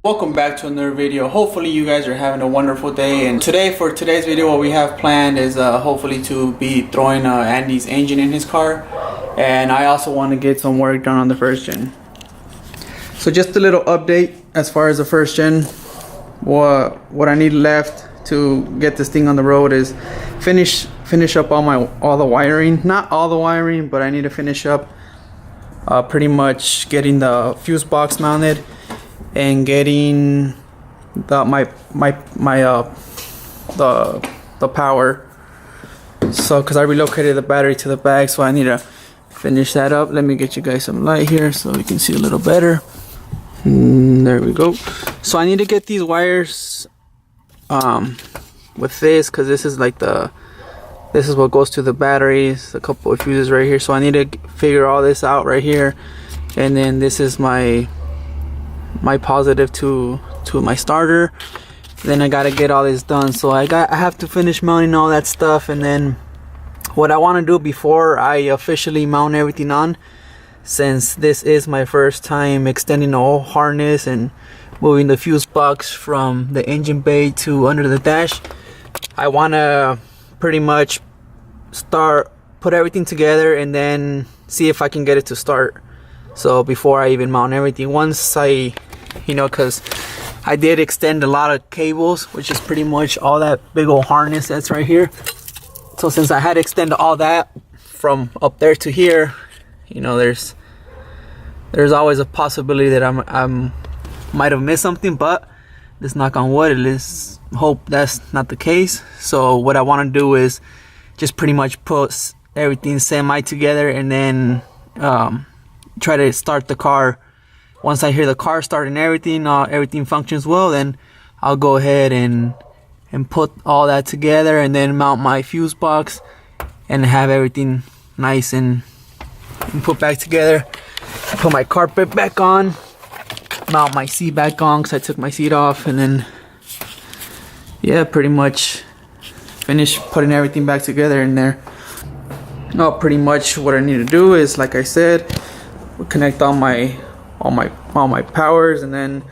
Welcome back to another video. Hopefully you guys are having a wonderful day, and for today's video what we have planned is hopefully to be throwing Andy's engine in his car, and I also want to get some work done on the first gen. So just a little update as far as the first gen. What I need left to get this thing on the road is finish up all the wiring. Not all the wiring, but I need to finish up pretty much getting the fuse box mounted and getting the power. So because I relocated the battery to the back, so I need to finish that up. Let me get you guys some light here so you can see a little better. There we go. So I need to get these wires with this, because this is what goes to the batteries. A couple of fuses right here, so I need to figure all this out right here. And then this is my positive to my starter. Then I gotta get all this done, so I have to finish mounting all that stuff. And then what I want to do before I officially mount everything on, since this is my first time extending the whole harness and moving the fuse box from the engine bay to under the dash, I want to pretty much put everything together and then see if I can get it to start. So before I even mount everything, once I, because I did extend a lot of cables, which is pretty much all that big old harness that's right here. So since I had to extend all that from up there to here, there's always a possibility that I might have missed something, but let's knock on wood, let's hope that's not the case. So what I want to do is just pretty much put everything semi together and then try to start the car. Once I hear the car start and everything functions well, then I'll go ahead and put all that together and then mount my fuse box and have everything nice and put back together. Put my carpet back on, mount my seat back on because I took my seat off, and then pretty much finish putting everything back together in there. Pretty much what I need to do is, like I said, connect all my powers, and then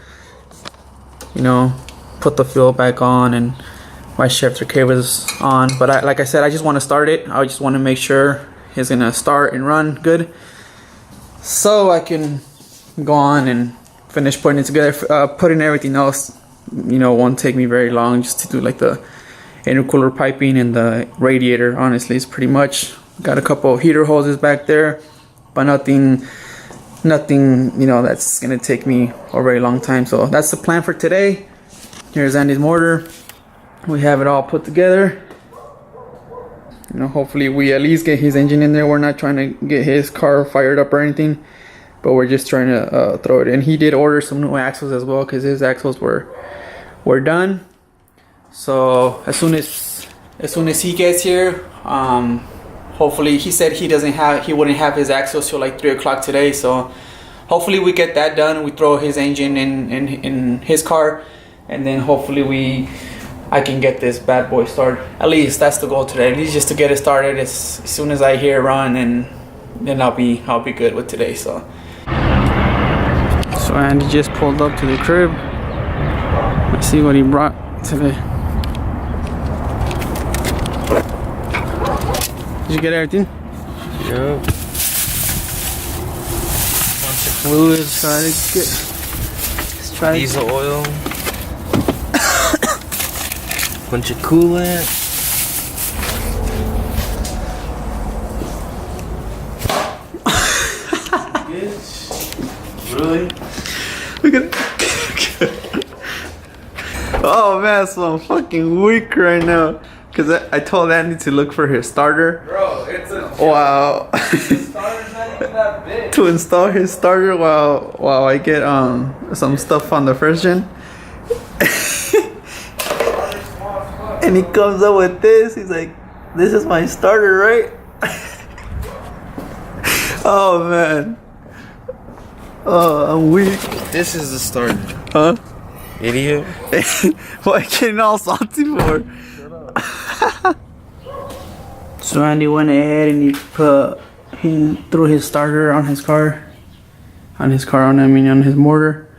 put the fuel back on and my shifter cables on. But like I said, I just want to start it. I just want to make sure it's gonna start and run good, so I can go on and finish putting it together. Putting everything else won't take me very long, just to do like the intercooler piping and the radiator. Honestly, it's pretty much got a couple of heater hoses back there, but nothing that's gonna take me a very long time. So that's the plan for today. Here's Andy's motor. We have it all put together. Hopefully we at least get his engine in there. We're not trying to get his car fired up or anything, but we're just trying to throw it in. He did order some new axles as well, because his axles were done. So as soon as he gets here, hopefully, he said he wouldn't have his axles till like 3 o'clock today. So hopefully we get that done. We throw his engine in his car, and then hopefully I can get this bad boy started. At least that's the goal today. At least just to get it started as soon as I hear it run, and then I'll be good with today. So Andy just pulled up to the crib. Let's see what he brought today. Did you get everything? Yep. Bunch of fluids. Let's try diesel oil. Bunch of coolant. Really? Look at Oh man, so I'm fucking weak right now. Because I told Andy to look for his starter. Bro, it's a joke. Wow. The starter's not even that big. To install his starter while I get some stuff on the first gen. And he comes up with this. He's like, "This is my starter, right?" Oh man. Oh, I'm weak. This is the starter. Huh? Idiot. Why getting all salty for? So Andy went ahead and he threw his starter on his car. On his motor.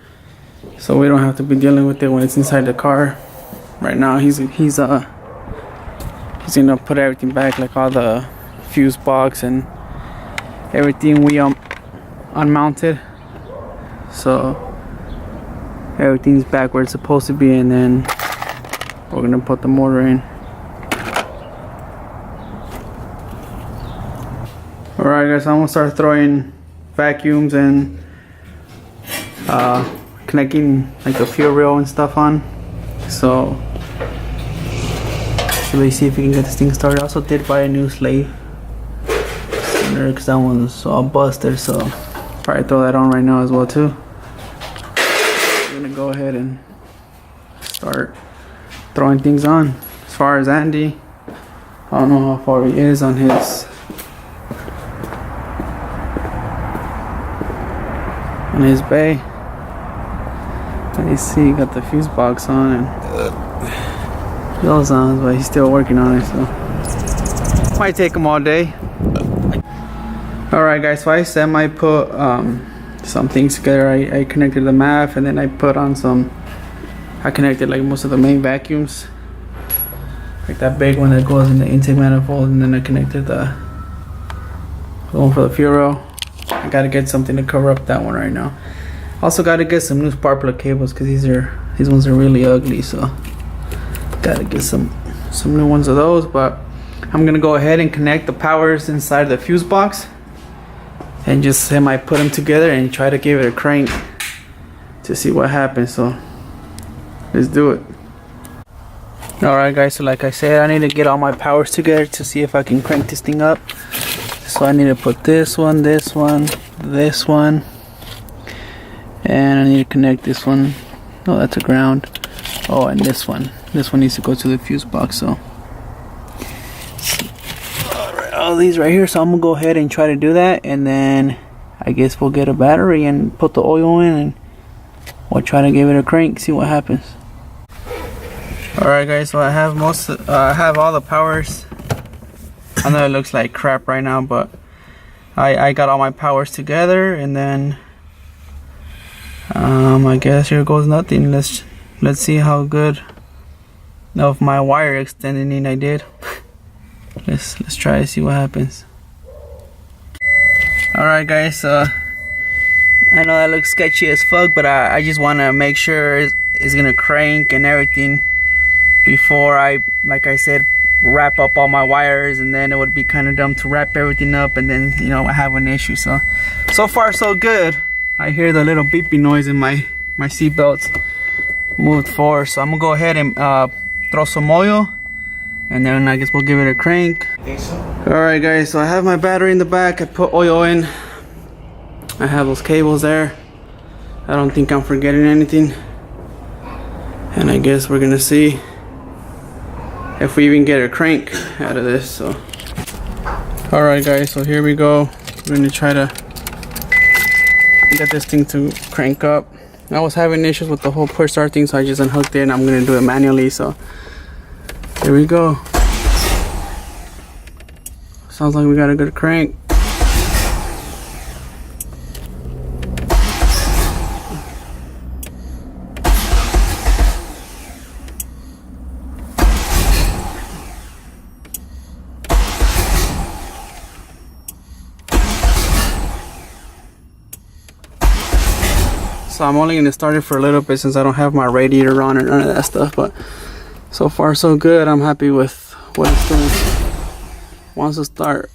so we don't have to be dealing with it when it's inside the car. Right now he's gonna put everything back, like all the fuse box and everything we unmounted, so everything's back where it's supposed to be, and then we're gonna put the motor in. Alright guys, I'm gonna start throwing vacuums and connecting like the fuel rail and stuff on. So let's see if we can get this thing started. I also did buy a new slave cylinder because that one's all busted, so probably throw that on right now as well too. We're gonna go ahead and start throwing things on. As far as Andy, I don't know how far he is on his bay. Let me see, got the fuse box on and those on, but he's still working on it, so might take him all day. Alright guys, so I semi put some things together. I connected the MAF, and then I put on I connected like most of the main vacuums, like that big one that goes in the intake manifold, and then I connected the one for the fuel rail. I gotta get something to cover up that one right now. Also gotta get some new spark plug cables because these ones are really ugly, so gotta get some new ones of those. But I'm gonna go ahead and connect the powers inside the fuse box and just semi put them together and try to give it a crank to see what happens. So let's do it. Alright guys, so like I said, I need to get all my powers together to see if I can crank this thing up. So I need to put this one, this one, this one, and I need to connect this one. Oh, that's a ground. Oh, and this one. This one needs to go to the fuse box. So alright, all these right here. So I'm gonna go ahead and try to do that, and then I guess we'll get a battery and put the oil in, and we'll try to give it a crank, see what happens. Alright guys, so I have I have all the powers. I know it looks like crap right now, but I got all my powers together, and then I guess here goes nothing. Let's see how good of my wire extending I did. let's try to see what happens. Alright guys, I know that looks sketchy as fuck, but I just want to make sure it's gonna crank and everything before I, like I said, wrap up all my wires, and then it would be kind of dumb to wrap everything up and then, you know, I have an issue. So far so good. I hear the little beeping noise in my seat belts moved forward, so I'm gonna go ahead and throw some oil, and then I guess we'll give it a crank. Alright guys, so I have my battery in the back. I put oil in. I have those cables there. I don't think I'm forgetting anything, and I guess we're gonna see if we even get a crank out of this. So alright guys, so here we go. We're gonna try to get this thing to crank up. I was having issues with the whole push start thing, so I just unhooked it, and I'm gonna do it manually. So here we go. Sounds like we got a good crank. So I'm only gonna start it for a little bit since I don't have my radiator on or none of that stuff, but so far so good. I'm happy with what it's doing. Wants to start.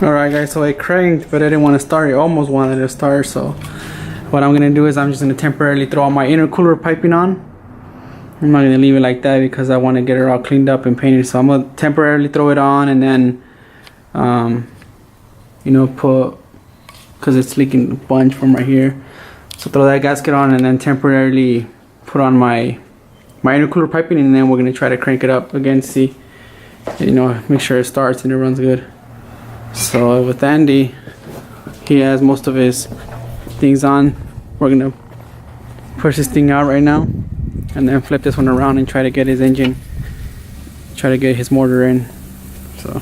Alright guys, so it cranked, but I didn't want to start. It almost wanted to start. So what I'm gonna do is I'm just gonna temporarily throw all my intercooler piping on. I'm not gonna leave it like that because I want to get it all cleaned up and painted. So I'm gonna temporarily throw it on, and then you know, put, because it's leaking a bunch from right here, so throw that gasket on and then temporarily put on my intercooler piping, and then we're gonna try to crank it up again, see, you know, make sure it starts and it runs good. So with Andy, he has most of his things on. We're gonna push this thing out right now and then flip this one around and try to get his engine, try to get his motor in. So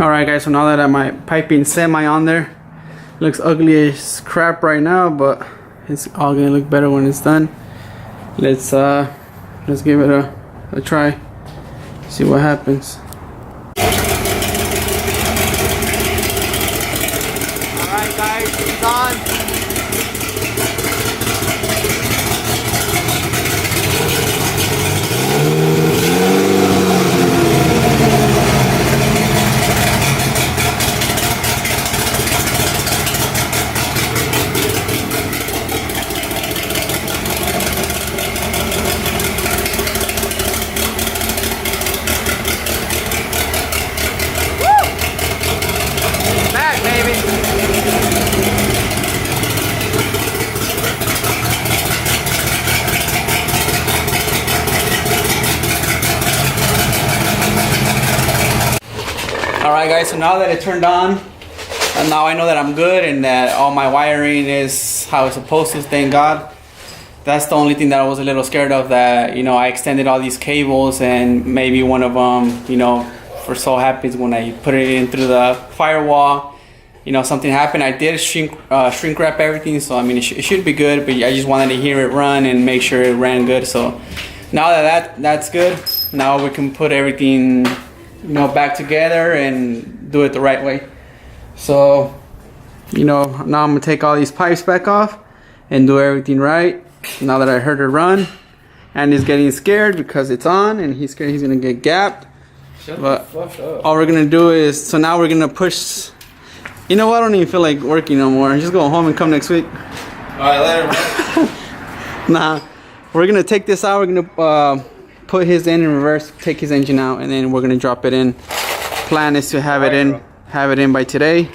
Alright guys, so now that I have my piping semi on there, looks ugly as crap right now, but it's all gonna look better when it's done. Let's give it a try, see what happens. Alright guys, it's on. Alright guys, so now that it turned on, and now I know that I'm good and that all my wiring is how it's supposed to, thank God. That's the only thing that I was a little scared of, that, you know, I extended all these cables and maybe one of them, you know, for so happens when I put it in through the firewall, you know, something happened. I did shrink wrap everything, so I mean, it should be good, but I just wanted to hear it run and make sure it ran good. So now that that's good, now we can put everything, you know, back together and do it the right way. So, you know, now I'm gonna take all these pipes back off and do everything right. Now that I heard it run, and he's getting scared because it's on and he's scared he's gonna get gapped. But all we're gonna do is, so now we're gonna push. You know what, I don't even feel like working no more. Just go home and come next week. Alright, later. Nah, we're gonna take this out. We're gonna put his in reverse, take his engine out, and then we're gonna drop it in. Plan is to have it in by today.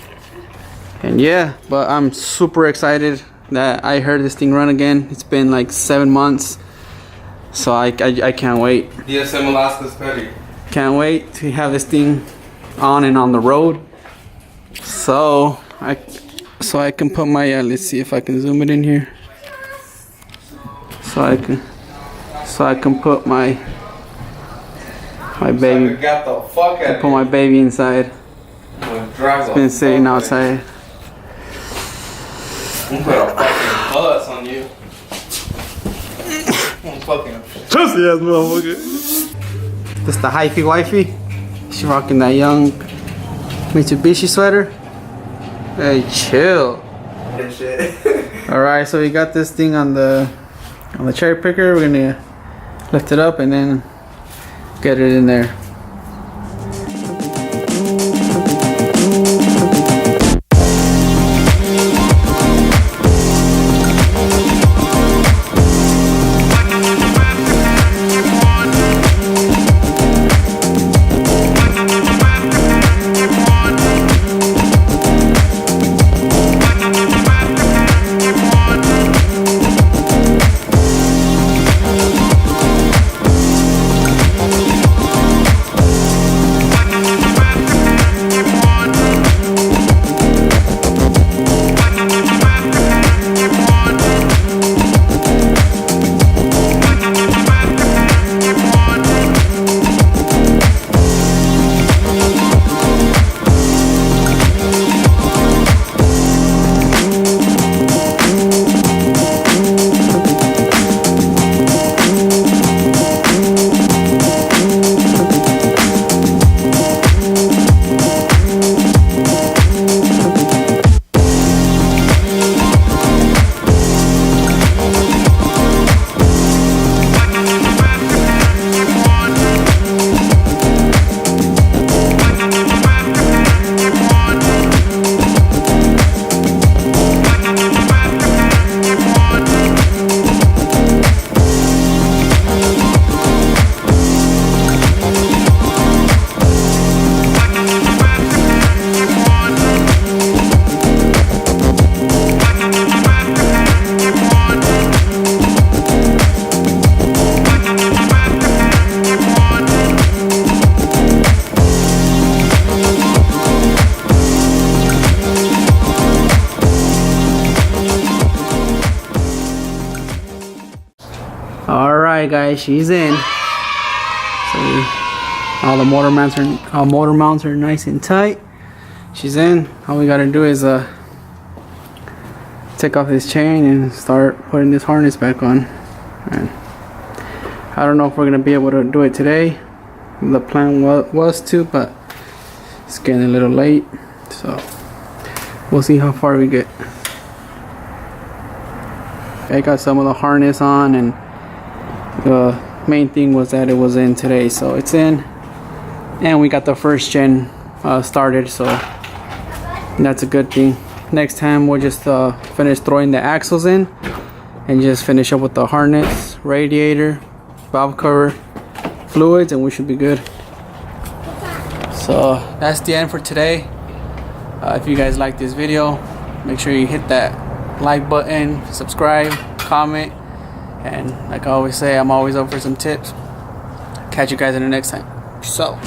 And yeah, but I'm super excited that I heard this thing run again. It's been like 7 months, so I can't wait. DSM Alaska's petty. Can't wait to have this thing on and on the road. So I can put my let's see if I can zoom it in here. So I can put my baby. Got the fuck out. Put my baby inside. It's been sitting outside. I'm gonna put a fucking bus on you. I'm fucking Pussy ass motherfucker. This the hyphy wifey. She rocking that young Mitsubishi sweater. Hey, chill. Alright, so we got this thing on the cherry picker. We're gonna lift it up and then get it in there. Alright guys, she's in. So All the motor mounts are nice and tight. She's in. All we gotta do is take off this chain and start putting this harness back on. And I don't know if we're gonna be able to do it today. The plan was to, but it's getting a little late, so we'll see how far we get. I got some of the harness on, and the main thing was that it was in today, so it's in, and we got the first gen started, so that's a good thing. Next time we'll just finish throwing the axles in and just finish up with the harness, radiator, valve cover, fluids, and we should be good. So that's the end for today. If you guys like this video, make sure you hit that like button, subscribe, comment, and like I always say, I'm always up for some tips. Catch you guys in the next time. Peace out.